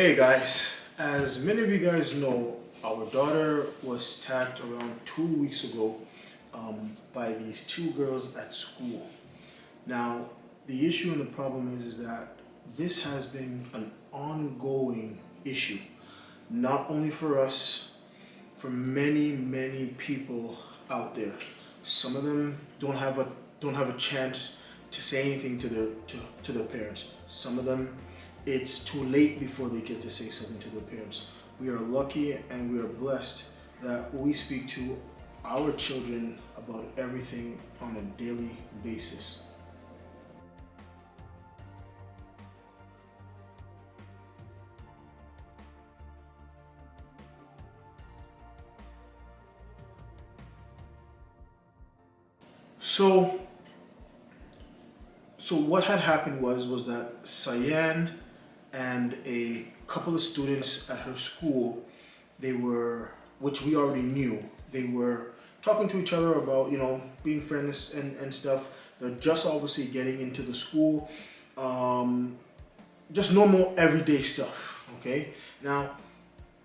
Hey guys, as many of you guys know, our daughter was tagged around 2 weeks ago by these two girls at school. Now, the issue and the problem is that this has been an ongoing issue, not only for us, for many people out there. Some of them don't have a chance to say anything to their parents. Some of them, it's too late before they get to say something to their parents. We are lucky and we are blessed that we speak to our children about everything on a daily basis. So what had happened was that Cyan and a couple of students at her school, they were, which we already knew, they were talking to each other about, being friends and stuff. They're just obviously getting into the school, just normal everyday stuff, okay? Now,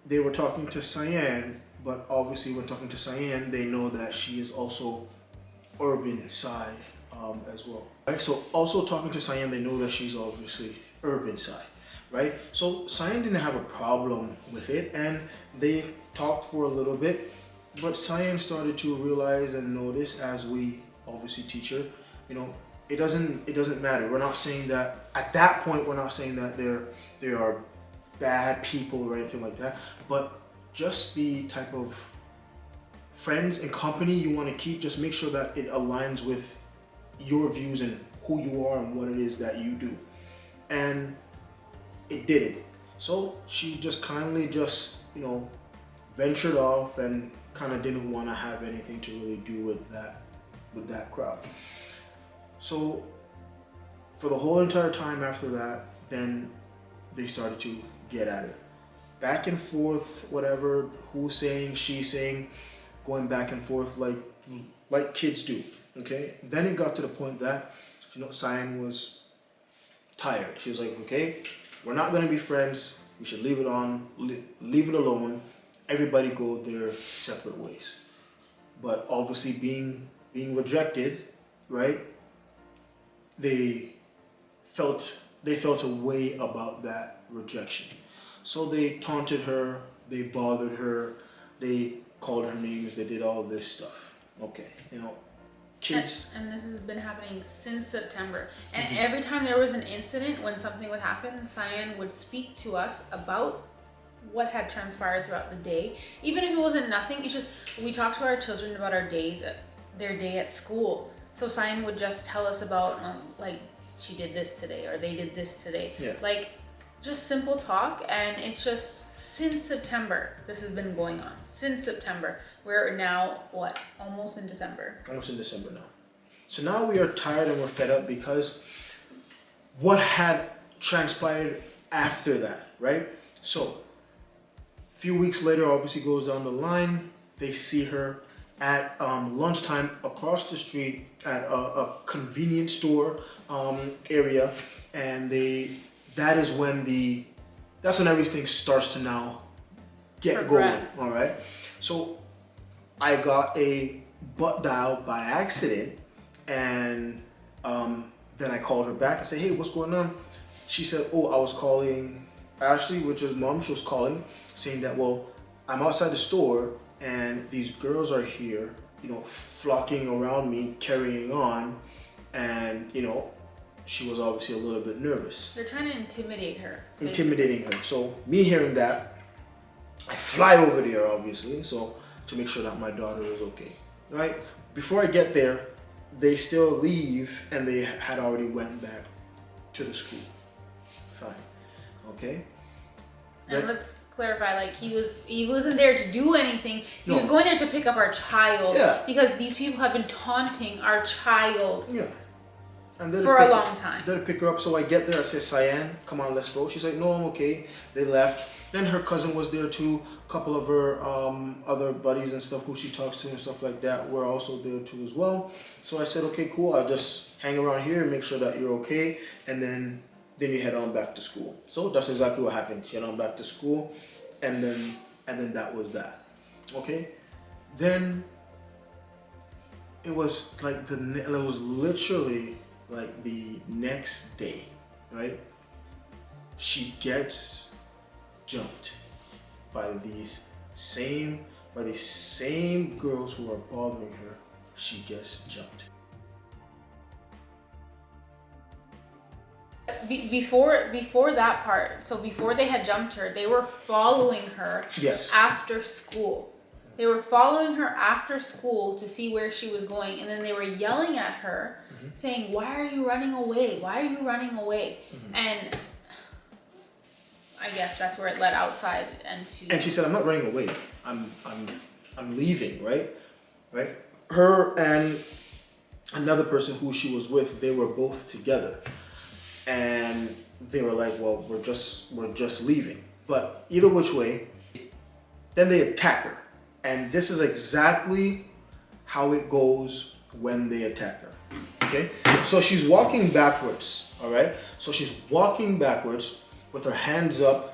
they were talking to Cyan, but obviously when talking to Cyan, they know that she is also urban side as well. Right? So also talking to Cyan, they know that she's obviously urban side, right? So Cyan didn't have a problem with it, and they talked for a little bit, but Cyan started to realize and notice, as we obviously teach her, it doesn't matter. We're not saying that at that point. We're not saying that they are bad people or anything like that, but just the type of friends and company you want to keep, just make sure that it aligns with your views and who you are and what it is that you do. And it didn't. So she just kindly ventured off and kind of didn't want to have anything to really do with that crowd. So for the whole entire time after that, then they started to get at it. Back and forth, whatever, who's saying, she's saying, going back and forth like kids do, okay? Then it got to the point that, Cyan was tired. She was like, okay, we're not gonna be friends. We should leave it alone. Everybody go their separate ways. But obviously being rejected, right? They felt a way about that rejection. So they taunted her, they bothered her, they called her names, they did all this stuff. Okay, kids. And this has been happening since September. And every time there was an incident, when something would happen, Cyan would speak to us about what had transpired throughout the day. Even if it wasn't nothing, it's just, we talked to our children about their day at school. So Cyan would just tell us about, she did this today, or they did this today. Yeah. Just simple talk. And it's just, since September, this has been going on. Since September. We're now, almost in December. Almost in December now. So now we are tired and we're fed up because what had transpired after that, right? So a few weeks later, obviously goes down the line. They see her at lunchtime across the street at a convenience store area, and that's when everything starts to now get Progress. going. All right. So I got a butt dial by accident, and then I called her back and said, hey, what's going on? She said, oh, I was calling Ashley, which is mom. She was calling saying that, well, I'm outside the store and these girls are here, flocking around me, carrying on, and, she was obviously a little bit nervous. They're trying to intimidate her. Intimidating her. So me hearing that, I fly over there, obviously, so to make sure that my daughter is okay, right? Before I get there, they still leave, and they had already went back to the school. Fine, okay? And let's clarify, he wasn't there to do anything. He was going there to pick up our child. Yeah. Because these people have been taunting our child. Yeah. And for a long time. They'll pick her up. So I get there, I say, Cyan, come on, let's go. She's like, no, I'm okay. They left. Then her cousin was there too. A couple of her other buddies and stuff who she talks to and stuff like that were also there too as well. So I said, okay, cool. I'll just hang around here and make sure that you're okay. And then then you head on back to school. So that's exactly what happened. She head on back to school, and then that was that. Okay, then it was like it was literally like the next day, right? She gets jumped by these same girls who are bothering her. She gets jumped. Before that part, so before they had jumped her, they were following her. Yes. After school. They were following her after school to see where she was going, and then they were yelling at her, saying, "Why are you running away? Why are you running away?" And I guess that's where it led outside and she said, "I'm not running away. I'm leaving." Right. Her and another person who she was with, they were both together, and they were like, "Well, we're just leaving." But either which way, then they attack her. And this is exactly how it goes when they attack her. Okay? So she's walking backwards, all right? So she's walking backwards with her hands up,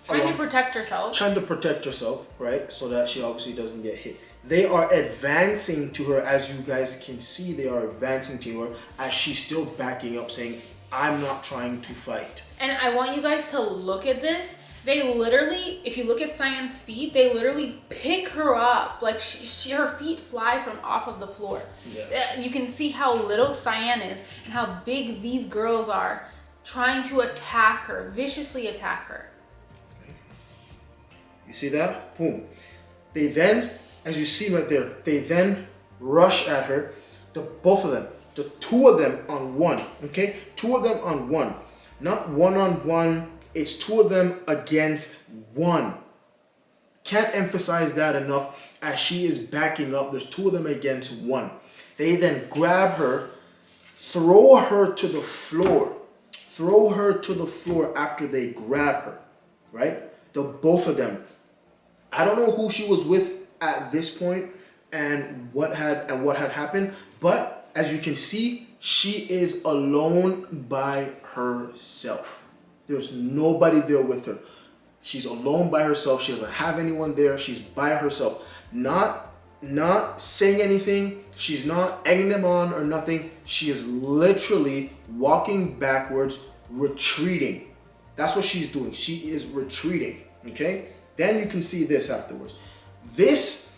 trying to protect herself. Trying to protect herself, right? So that she obviously doesn't get hit. They are advancing to her, as you guys can see, they are advancing to her as she's still backing up, saying, "I'm not trying to fight." And I want you guys to look at this. They literally, if you look at Cyan's feet, they literally pick her up. Like her feet fly from off of the floor. Yeah. You can see how little Cyan is and how big these girls are trying to attack her, viciously attack her. Okay. You see that? Boom. They then, as you see right there, they then rush at her. Both of them, the two of them on one. Okay? Two of them on one. Not one on one. It's two of them against one. Can't emphasize that enough. As she is backing up, there's two of them against one. They then grab her, throw her to the floor. Throw her to the floor after they grab her, right? Both of them. I don't know who she was with at this point and what had happened, but as you can see, she is alone by herself. There's nobody there with her. She's alone by herself. She doesn't have anyone there. She's by herself. Not saying anything. She's not egging them on or nothing. She is literally walking backwards, retreating. That's what she's doing. She is retreating. Okay? Then you can see this afterwards. This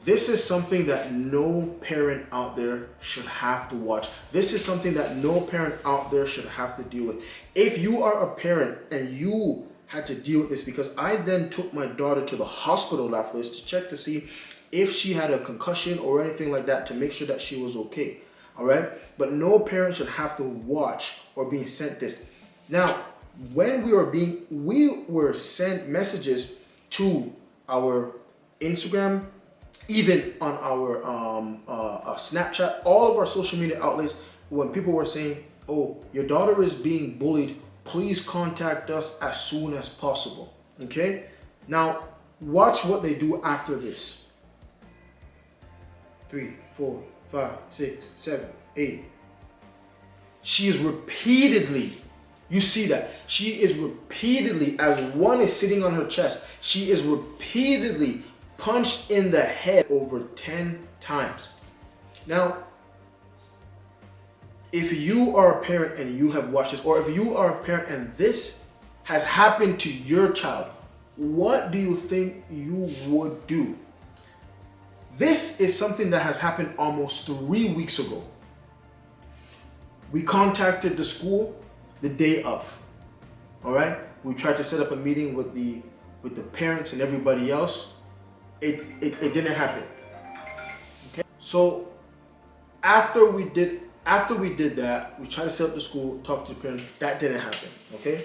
is something that no parent out there should have to watch. This is something that no parent out there should have to deal with. If you are a parent and you had to deal with this, because I then took my daughter to the hospital after this to check to see if she had a concussion or anything like that, to make sure that she was okay. All right? But no parent should have to watch or being sent this. Now, when we were sent messages to our Instagram, even on our Snapchat, all of our social media outlets, when people were saying, "Oh, your daughter is being bullied, please contact us as soon as possible." Okay? Now, watch what they do after this. 3, 4, 5, 6, 7, 8. She is repeatedly, you see that, she is repeatedly, as one is sitting on her chest, she is repeatedly punched in the head over 10 times. Now, if you are a parent and you have watched this, or if you are a parent and this has happened to your child, what do you think you would do? This is something that has happened almost 3 weeks ago. We contacted the school the day of. All right? We tried to set up a meeting with the parents and everybody else. It didn't happen. Okay? So after we did that, we tried to set up the school, talk to the parents. That didn't happen. Okay?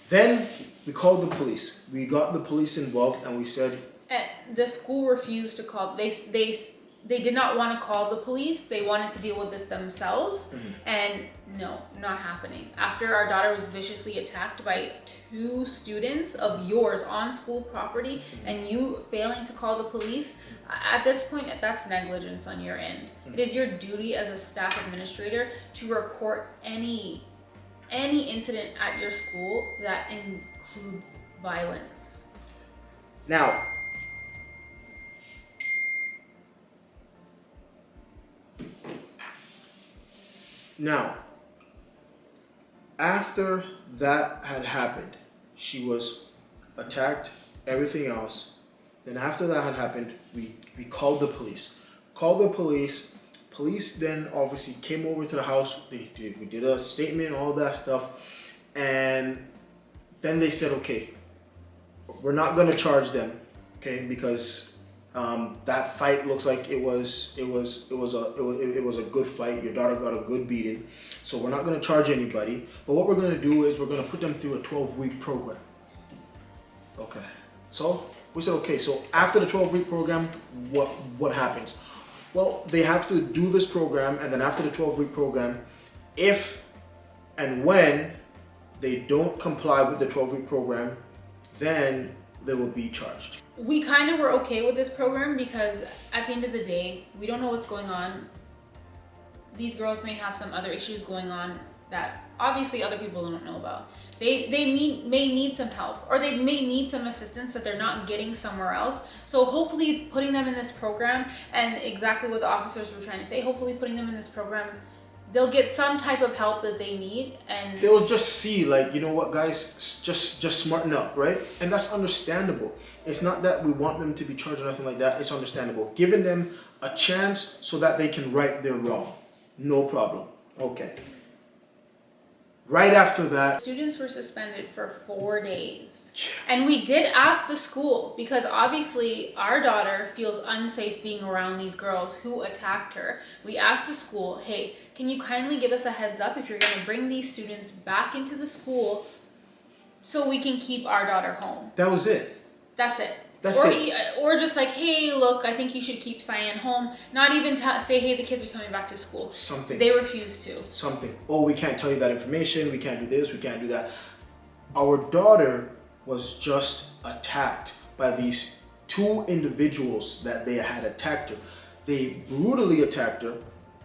Then we called the police. We got the police involved, and we said, the school refused to call. They did not want to call the police. They wanted to deal with this themselves. And no, not happening. After our daughter was viciously attacked by 2 students of yours on school property, and you failing to call the police, at this point, that's negligence on your end. It is your duty as a staff administrator to report any any incident at your school that includes violence. Now, after that had happened, she was attacked, everything else. Then after that had happened, we called the police. Police then obviously came over to the house. We did a statement, all that stuff. And then they said, okay, we're not going to charge them, okay, because that fight looks like it was a good fight. Your daughter got a good beating, so we're not going to charge anybody. But what we're going to do is we're going to put them through a 12-week program. Okay, so we said, okay, so after the 12-week program, what happens? Well, they have to do this program, and then after the 12-week program, if and when they don't comply with the 12-week program, then they will be charged. We kind of were okay with this program because at the end of the day, we don't know what's going on. These girls may have some other issues going on that obviously other people don't know about. They may need some help, or they may need some assistance that they're not getting somewhere else. So hopefully putting them in this program, and exactly what the officers were trying to say, hopefully putting them in this program, they'll get some type of help that they need, and they'll just see, like, you know what, guys, just smarten up, right? And that's understandable. It's not that we want them to be charged or nothing like that. It's understandable. Giving them a chance so that they can right their wrong. No problem. Okay. Right after that, students were suspended for 4 days. And we did ask the school, because obviously our daughter feels unsafe being around these girls who attacked her. We asked the school, hey, can you kindly give us a heads up if you're going to bring these students back into the school so we can keep our daughter home? that was it. That's it. That's it. Or just like, hey, look, I think you should keep Cyan home. Not even say, hey, the kids are coming back to school. Something. They refused to. Something. Oh, we can't tell you that information. We can't do this. We can't do that. Our daughter was just attacked by these two individuals that they had attacked her. They brutally attacked her,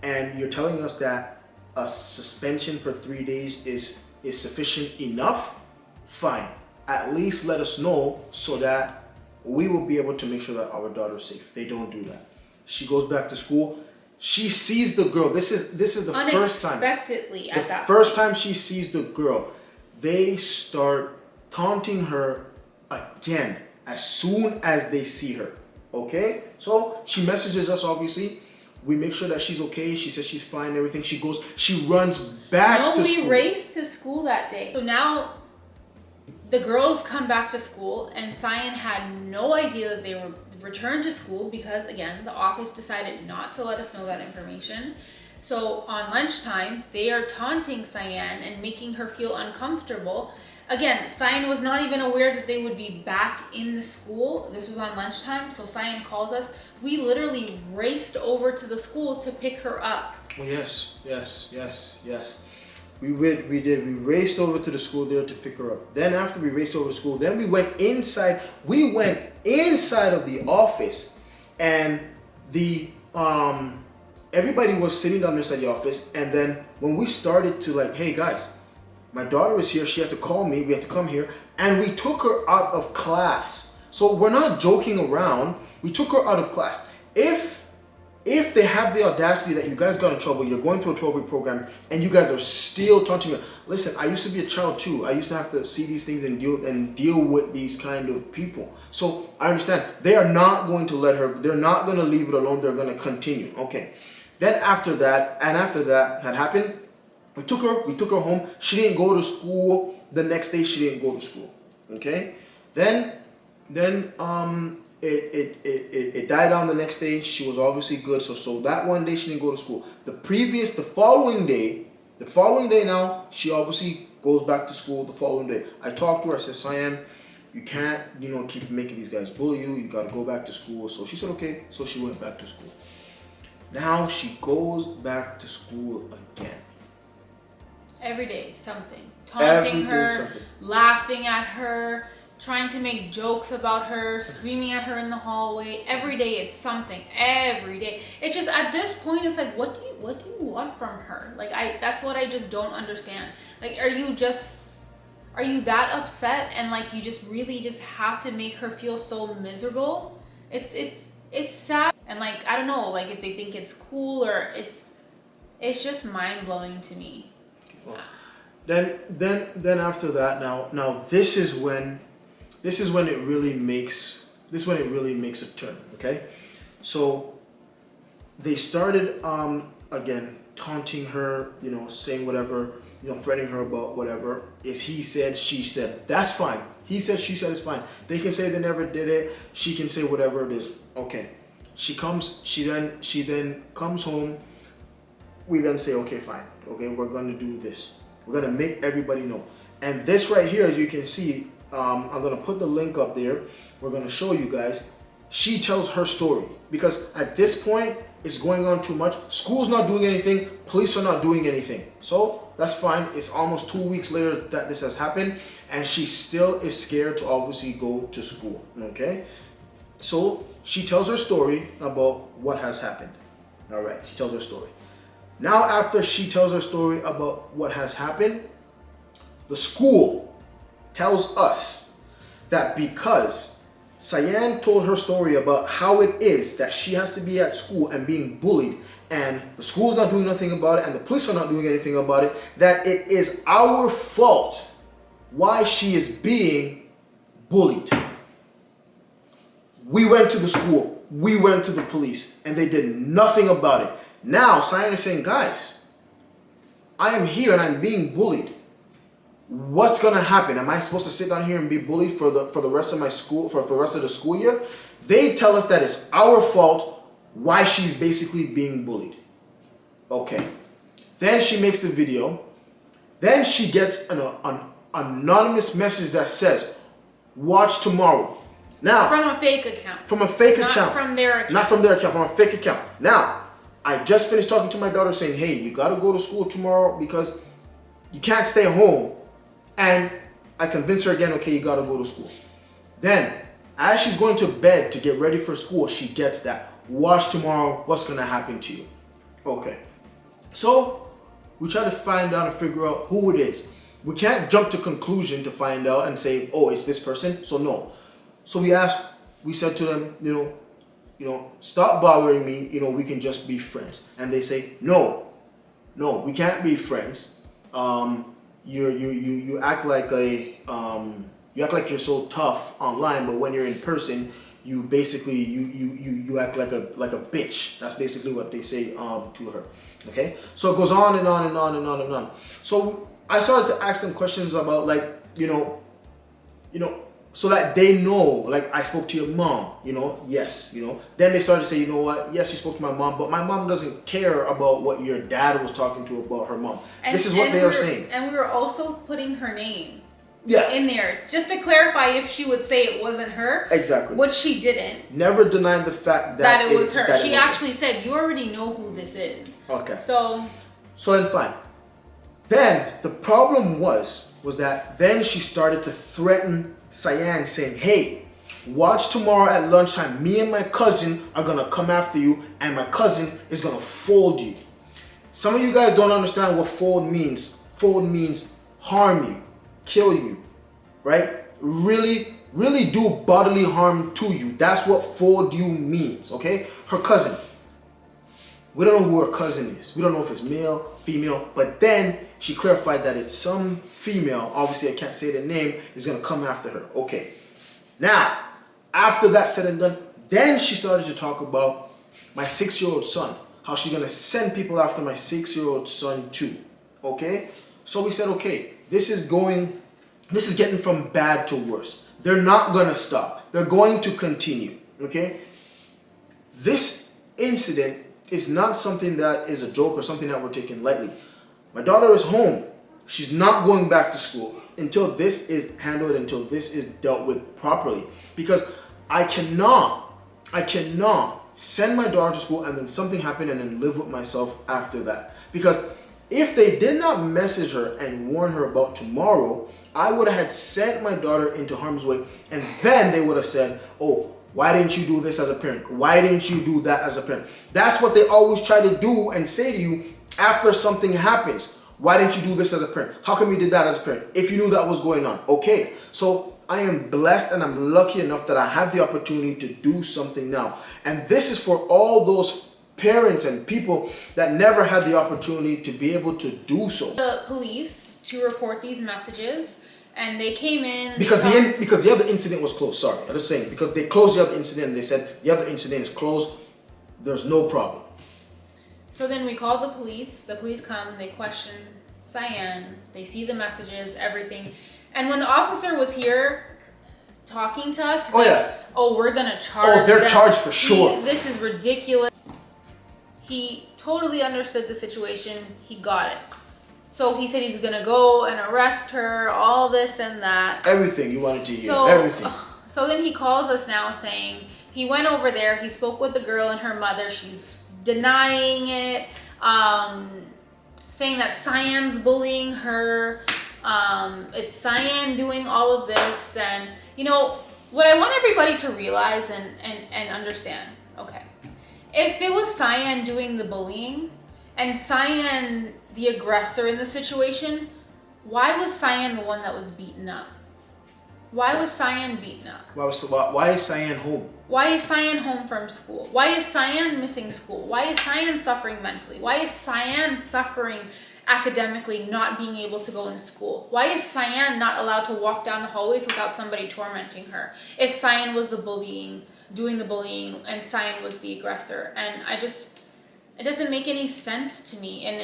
and you're telling us that a suspension for 3 days is sufficient enough? Fine. At least let us know so that we will be able to make sure that our daughter is safe. They don't do that. She goes back to school. She sees the girl. This is the first time. Unexpectedly at that first time she sees the girl. They start taunting her again as soon as they see her. Okay? So she messages us, obviously. We make sure that she's okay. She says she's fine and everything. She runs back to school. We raced to school that day. So now the girls come back to school, and Cyan had no idea that they were returned to school because, again, the office decided not to let us know that information. So on lunchtime, they are taunting Cyan and making her feel uncomfortable. Again, Cyan was not even aware that they would be back in the school. This was on lunchtime, so Cyan calls us. We literally raced over to the school to pick her up. Oh, yes. We did. We raced over to the school there to pick her up. Then after we raced over to school, then we went inside. We went inside of the office, and the everybody was sitting down inside the office. And then when we started to, like, hey guys, my daughter is here. She had to call me. We had to come here, and we took her out of class. So we're not joking around. We took her out of class. If they have the audacity that you guys got in trouble, you're going through a 12-week program, and you guys are still taunting me. Listen, I used to be a child too. I used to have to see these things and deal with these kind of people. So I understand. They are not going to let her. They're not going to leave it alone. They're going to continue. Okay. Then after that had happened, we took her home. She didn't go to school. The next day, she didn't go to school. Okay. Then it died down the next day. She was obviously good. So that one day she didn't go to school. The following day now, she obviously goes back to school the following day. I talked to her. I said, Cyan, you can't, keep making these guys bully you. You got to go back to school. So she said, okay. So she went back to school. Now she goes back to school again. Every day, something. Taunting her, laughing at her, trying to make jokes about her, screaming at her in the hallway. Every day it's something. Every day. It's just at this point it's like, what do you want from her? Like that's what I just don't understand. Like, are you that upset and like you just really just have to make her feel so miserable? It's sad. And like, I don't know, like if they think it's cool or it's just mind blowing to me. Well, then after that, now this is when it really makes a turn. Okay, so they started again taunting her, saying whatever, threatening her about whatever is he said, she said. That's fine. He said, she said, it's fine. They can say they never did it. She can say whatever it is. Okay. She then comes home. We then say, okay, fine. Okay, we're going to do this. We're going to make everybody know. And this right here, as you can see, I'm going to put the link up there. We're going to show you guys. She tells her story because at this point, it's going on too much. School's not doing anything. Police are not doing anything. So that's fine. It's almost 2 weeks later that this has happened. And she still is scared to obviously go to school. Okay. So she tells her story about what has happened. All right. She tells her story. Now, after she tells her story about what has happened, the school tells us that because Cyan told her story about how it is that she has to be at school and being bullied, and the school's not doing nothing about it, and the police are not doing anything about it, that it is our fault why she is being bullied. We went to the school, we went to the police, and they did nothing about it. Now, Cyan is saying, guys, I am here and I'm being bullied. What's gonna happen? Am I supposed to sit down here and be bullied for the rest of my school, for the rest of the school year? They tell us that it's our fault why she's basically being bullied. Okay. Then she makes the video. Then she gets an anonymous message that says, watch tomorrow. Now, from a fake account. From a fake not account. From their account. Not from their account, from a fake account. Now, I just finished talking to my daughter saying, hey, you got to go to school tomorrow because you can't stay home. And I convinced her again, okay, you got to go to school. Then, as she's going to bed to get ready for school, she gets that. Watch tomorrow, what's going to happen to you. Okay. So, we try to find out and figure out who it is. We can't jump to conclusion to find out and say, oh, it's this person. So, no. So, we said to them, stop bothering me, we can just be friends. And they say, no, we can't be friends. You act like you're so tough online, but when you're in person, you basically you act like a bitch. That's basically what they say to her. Okay? So it goes on and on and on and on and on. So I started to ask them questions about so that they know, like, I spoke to your mom, yes, Then they started to say, you know what, yes, you spoke to my mom, but my mom doesn't care about what your dad was talking to about her mom. This is what they are saying. And we were also putting her name yeah. in there, just to clarify if she would say it wasn't her. Exactly. Which she didn't. Never denied the fact that it was her. She actually said, you already know who this is. Okay. So then fine. Then the problem was that then she started to threaten Cyan, saying, hey, watch tomorrow at lunchtime. Me and my cousin are going to come after you, and my cousin is going to fold you. Some of you guys don't understand what fold means. Fold means harm you, kill you, right? Really, really do bodily harm to you. That's what fold you means, okay? Her cousin. We don't know who her cousin is. We don't know if it's male, female, but then she clarified that it's some female, obviously I can't say the name, is going to come after her. Okay. Now, after that said and done, then she started to talk about my 6-year-old son, how she's going to send people after my 6-year-old son too. Okay? So we said, okay, this is getting from bad to worse. They're not going to stop. They're going to continue. Okay? This incident is not something that is a joke or something that we're taking lightly. My daughter is home. She's not going back to school until this is handled, until this is dealt with properly. Because I cannot send my daughter to school and then something happen and then live with myself after that. Because if they did not message her and warn her about tomorrow, I would have had sent my daughter into harm's way, and then they would have said, oh, why didn't you do this as a parent? Why didn't you do that as a parent? That's what they always try to do and say to you after something happens. Why didn't you do this as a parent? How come you did that as a parent? If you knew that was going on. Okay, so I am blessed and I'm lucky enough that I have the opportunity to do something now. And this is for all those parents and people that never had the opportunity to be able to do so. The police to report these messages, and they came in because the other incident was closed. Sorry, I'm just saying, because they closed the other incident and they said the other incident is closed. There's no problem. So then we called the police. The police come, they question Cyan, they see the messages, everything. And when the officer was here talking to us, oh, we're gonna charge. Oh, they're charged for sure. This is ridiculous. He totally understood the situation. He got it. So he said he's gonna go and arrest her, all this and that. Everything you wanted to hear, everything. So then he calls us now saying he went over there, he spoke with the girl and her mother. She's denying it, saying that Cyan's bullying her. It's Cyan doing all of this. And you know, what I want everybody to realize and understand, okay, if it was Cyan doing the bullying and Cyan the aggressor in the situation, why was Cyan the one that was beaten up? Why was Cyan beaten up? Why is Cyan home? Why is Cyan home from school? Why is Cyan missing school? Why is Cyan suffering mentally? Why is Cyan suffering academically, not being able to go in school? Why is Cyan not allowed to walk down the hallways without somebody tormenting her? If Cyan was doing the bullying, and Cyan was the aggressor. And it doesn't make any sense to me, and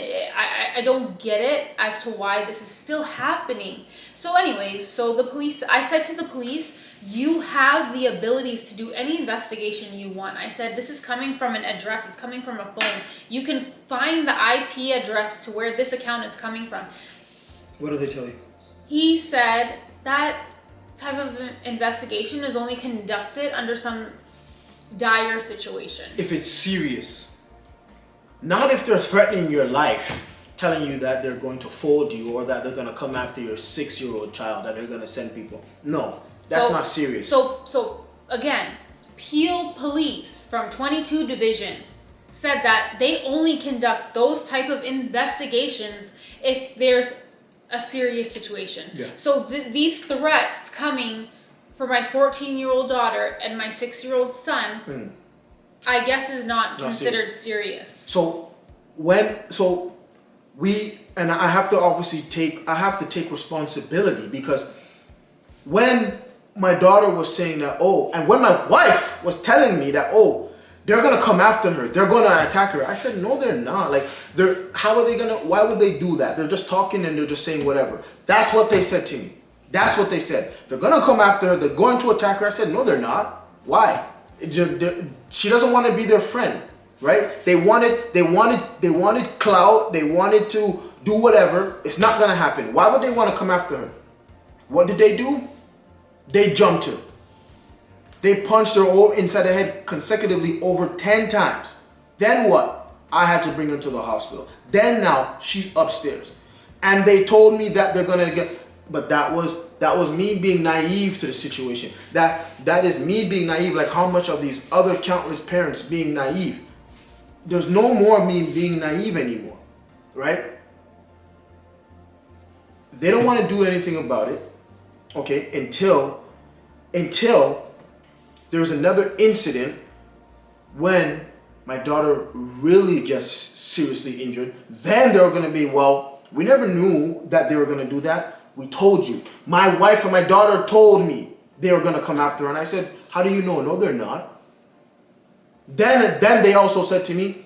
I don't get it as to why this is still happening. So anyways, I said to the police, you have the abilities to do any investigation you want. I said, this is coming from an address, it's coming from a phone. You can find the IP address to where this account is coming from. What did they tell you? He said that type of investigation is only conducted under some dire situation. If it's serious. Not if they're threatening your life, telling you that they're going to fold you or that they're going to come after your 6-year-old child, that they're going to send people. No, that's not serious. So again, Peel Police from 22 Division said that they only conduct those type of investigations if there's a serious situation. Yeah. So these threats coming for my 14-year-old daughter and my 6-year-old son, I guess is not considered serious. So I have to take responsibility, because when my daughter was saying that, and when my wife was telling me that, they're gonna come after her, they're gonna attack her, I said, no, they're not. Like, why would they do that? They're just talking and they're just saying whatever. That's what they said to me. That's what they said. They're gonna come after her, they're going to attack her. I said, no, they're not. Why? She doesn't want to be their friend, right? They wanted clout. They wanted to do whatever. It's not gonna happen. Why would they want to come after her? What did they do? They jumped her. They punched her all inside the head consecutively over 10 times. Then what? I had to bring her to the hospital. Then now she's upstairs, and they told me that they're gonna get. But that was me being naive to the situation. That is me being naive, like how much of these other countless parents being naive. There's no more me being naive anymore, right? They don't want to do anything about it, okay, until there's another incident when my daughter really gets seriously injured. Then they're going to be, well, we never knew that they were going to do that. We told you. My wife and my daughter told me they were going to come after her. And I said, how do you know? No, they're not. Then they also said to me,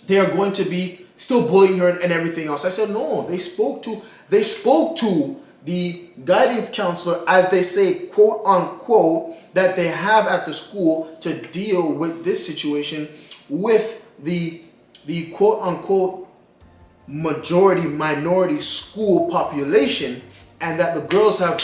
they are going to be still bullying her and everything else. I said, no, they spoke to the guidance counselor, as they say, quote unquote, that they have at the school to deal with this situation with the quote unquote minority school population, and that the girls have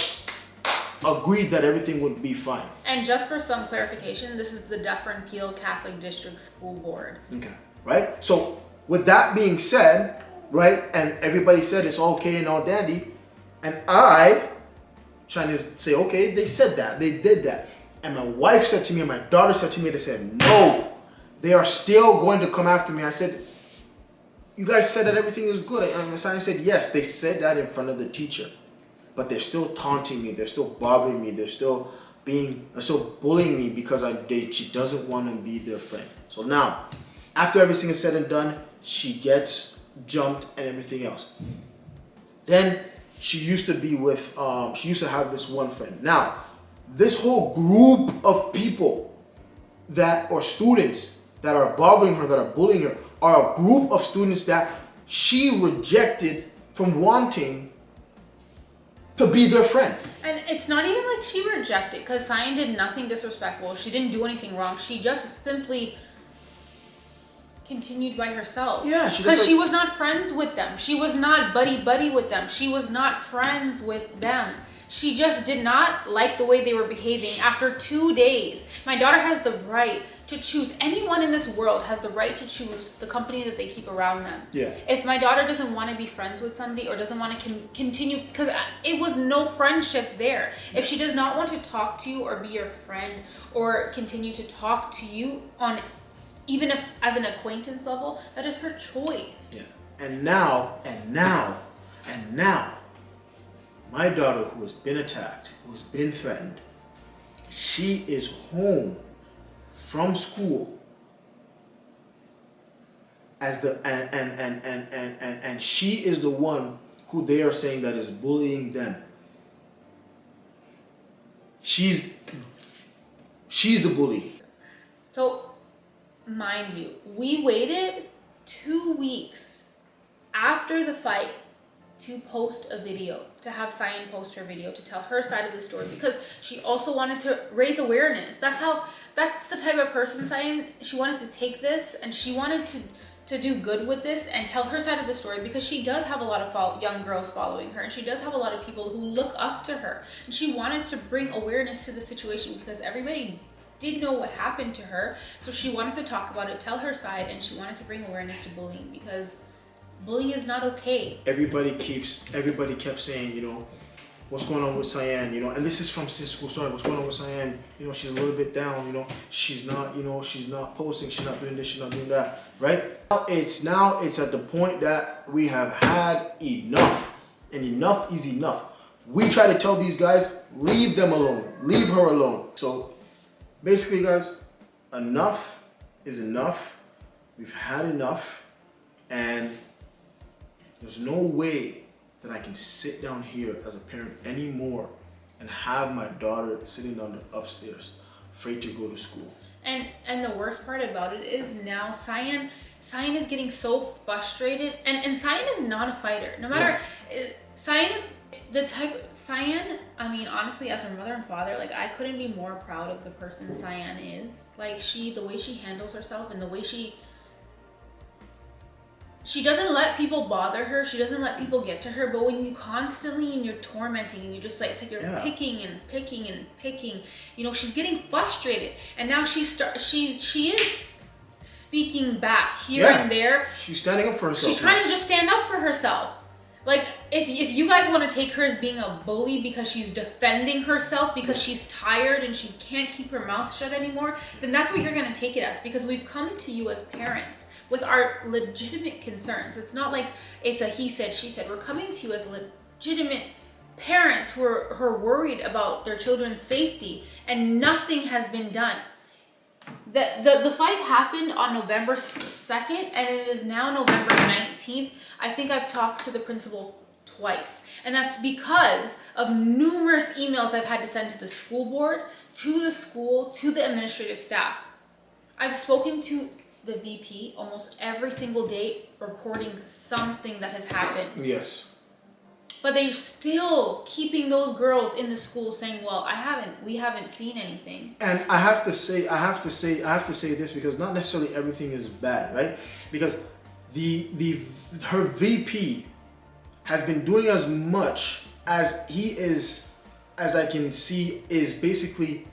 agreed that everything would be fine. And just for some clarification, this is the Dufferin Peel Catholic District School Board. Okay, right? So with that being said, right, and everybody said it's okay and all dandy, and I trying to say, okay, they said that, they did that. And my wife said to me, and my daughter said to me, they said, no, they are still going to come after me. I said, you guys said that everything is good. And Simon said, yes, they said that in front of the teacher. But they're still taunting me. They're still bothering me. They're still bullying me because she doesn't want to be their friend. So now, after everything is said and done, she gets jumped and everything else. Then she used to be with, she used to have this one friend. Now, this whole group of people or students that are bothering her, that are bullying her, are a group of students that she rejected from wanting to be their friend. And it's not even like she rejected, because Cyan did nothing disrespectful. She didn't do anything wrong. She just simply continued by herself. Yeah, because she was not friends with them. She was not buddy with them. She was not friends with them. She just did not like the way they were behaving. After 2 days, my daughter has the right to choose. Anyone in this world has the right to choose the company that they keep around them. Yeah. If my daughter doesn't want to be friends with somebody or doesn't want to continue, because it was no friendship there. If she does not want to talk to you or be your friend or continue to talk to you on, even if as an acquaintance level, that is her choice. Yeah. And now, my daughter, who has been attacked, who has been threatened, she is home from school as and she is the one who they are saying that is bullying them. She's the bully. So, mind you, we waited 2 weeks after the fight to post a video, to have Cyan post her video, to tell her side of the story, because she also wanted to raise awareness. That's the type of person Cyan, she wanted to take this and she wanted to do good with this and tell her side of the story, because she does have a lot of young girls following her, and she does have a lot of people who look up to her, and she wanted to bring awareness to the situation because everybody did know what happened to her. So she wanted to talk about it, tell her side, and she wanted to bring awareness to bullying, because bullying is not okay. Everybody kept saying, what's going on with Cyan, and this is from since school started. What's going on with Cyan? She's a little bit down, she's not posting, she's not doing this, she's not doing that, right? Now it's at the point that we have had enough, and enough is enough. We try to tell these guys, leave them alone, leave her alone. So basically, guys, enough is enough. We've had enough, and there's no way that I can sit down here as a parent anymore and have my daughter sitting down upstairs, afraid to go to school. And the worst part about it is now Cyan is getting so frustrated, and Cyan is not a fighter. No matter, Cyan is the type. Cyan, I mean, honestly, as her mother and father, like, I couldn't be more proud of the person Cyan is. Like, the way she handles herself and the way she doesn't let people bother her. She doesn't let people get to her. But when you constantly and you're tormenting and you're just like, it's like you're picking and picking and picking, she's getting frustrated. And now she is speaking back here and there. She's standing up for herself. She's trying to just stand up for herself. Like, if you guys want to take her as being a bully because she's defending herself, because she's tired and she can't keep her mouth shut anymore, then that's what you're going to take it as. Because we've come to you as parents with our legitimate concerns. It's not like it's a he said, she said. We're coming to you as legitimate parents who are worried about their children's safety, and nothing has been done. The fight happened on November 2nd, and it is now November 19th. I think I've talked to the principal twice, and that's because of numerous emails I've had to send to the school board, to the school, to the administrative staff. I've spoken to the VP almost every single day, reporting something that has happened. Yes. But they're still keeping those girls in the school, saying, "Well, we haven't seen anything." And I have to say this, because not necessarily everything is bad, right? Because her VP has been doing as much as he is, as I can see, is basically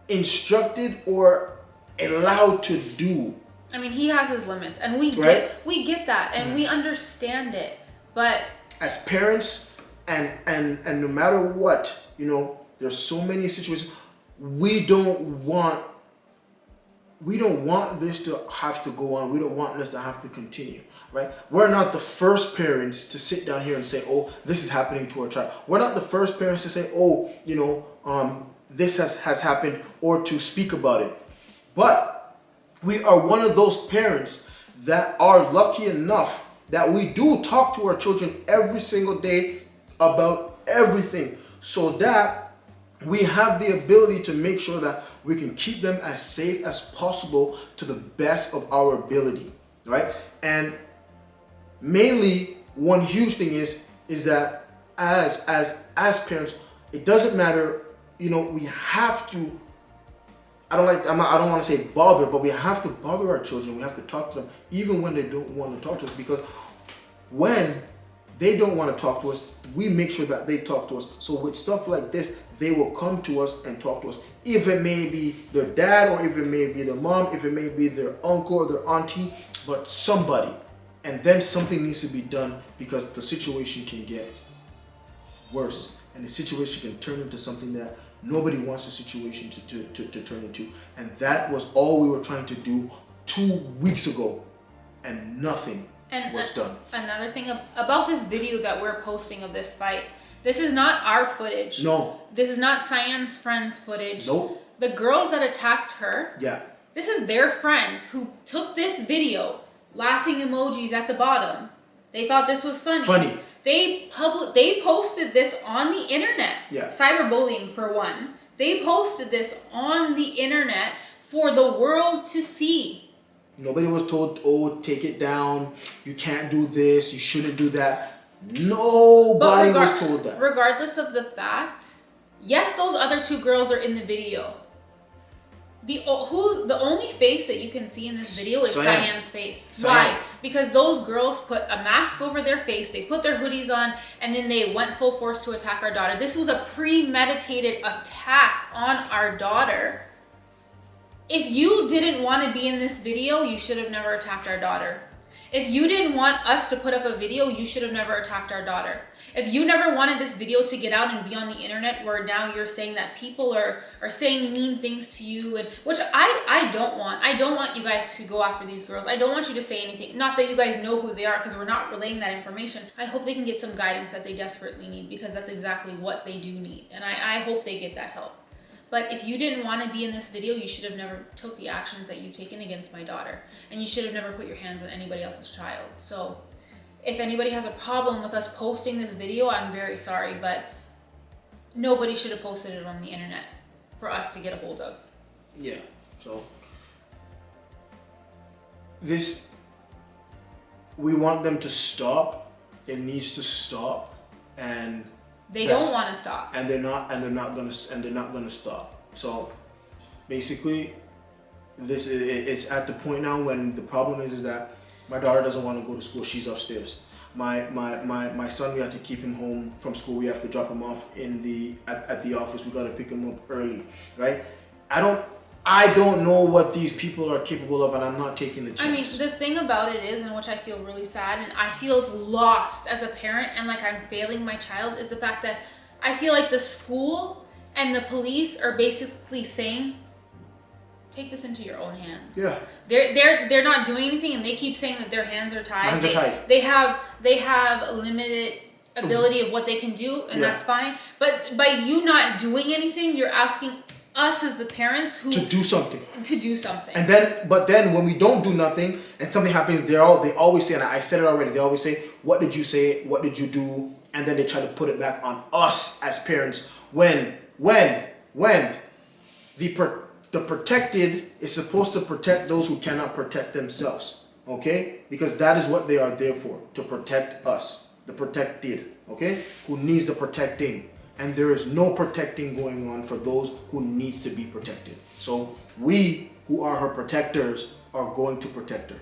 instructed or allowed to do. I mean, he has his limits, and we get that, and we understand it. But as parents, and no matter what, you know, there's so many situations. We don't want this to have to go on. We don't want this to have to continue, right? We're not the first parents to sit down here and say, oh, this is happening to our child. We're not the first parents to say, oh, you know, this has happened, or to speak about it. But we are one of those parents that are lucky enough that we do talk to our children every single day about everything, so that we have the ability to make sure that we can keep them as safe as possible to the best of our ability, right? And mainly, one huge thing is that as parents, it doesn't matter, you know, we have to, I don't want to say bother, but we have to bother our children. We have to talk to them even when they don't want to talk to us, because when they don't want to talk to us, we make sure that they talk to us. So with stuff like this, they will come to us and talk to us. If it may be their dad, or if it may be their mom, if it may be their uncle or their auntie, but somebody. And then something needs to be done, because the situation can get worse, and the situation can turn into something that nobody wants the situation to turn into. And that was all we were trying to do 2 weeks ago, and nothing was done. Another thing about this video that we're posting of this fight, this is not our footage. No. This is not Cyan's friend's footage. Nope. The girls that attacked her, yeah, this is their friends who took this video, laughing emojis at the bottom. They thought this was funny. They posted this on the internet. Yeah. Cyberbullying, for one. They posted this on the internet for the world to see. Nobody was told, oh, take it down, you can't do this, you shouldn't do that. Nobody was told that. Regardless of the fact, yes, those other two girls are in the video. The only face that you can see in this video is Cyan's face. Why? Because those girls put a mask over their face, they put their hoodies on, and then they went full force to attack our daughter. This was a premeditated attack on our daughter. If you didn't want to be in this video, you should have never attacked our daughter. If you didn't want us to put up a video, you should have never attacked our daughter. If you never wanted this video to get out and be on the internet, where now you're saying that people are saying mean things to you, and which I don't want. I don't want you guys to go after these girls. I don't want you to say anything. Not that you guys know who they are, because we're not relaying that information. I hope they can get some guidance that they desperately need, because that's exactly what they do need. And I hope they get that help. But if you didn't want to be in this video, you should have never took the actions that you've taken against my daughter. And you should have never put your hands on anybody else's child. So if anybody has a problem with us posting this video, I'm very sorry, but nobody should have posted it on the internet for us to get a hold of. Yeah, so we want them to stop. It needs to stop, and they don't want to stop, and they're not gonna stop. So basically, it's at the point now when the problem is that my daughter doesn't want to go to school. She's upstairs. My son, we have to keep him home from school. We have to drop him off at the office. We got to pick him up early, right? I don't know what these people are capable of, and I'm not taking the chance. I mean, the thing about it is, and which I feel really sad, and I feel lost as a parent, and like I'm failing my child, is the fact that I feel like the school and the police are basically saying, take this into your own hands. Yeah. They're not doing anything, and they keep saying that their hands are tied. Hands are tied. They have limited ability of what they can do, and that's fine. But by you not doing anything, you're asking us as the parents to do something. And then when we don't do nothing and something happens, they always say, and I said it already, they always say, what did you say? What did you do? And then they try to put it back on us as parents when the protected is supposed to protect those who cannot protect themselves. Okay? Because that is what they are there for, to protect us, the protected, okay? Who needs the protecting. And there is no protecting going on for those who needs to be protected. So we, who are her protectors, are going to protect her.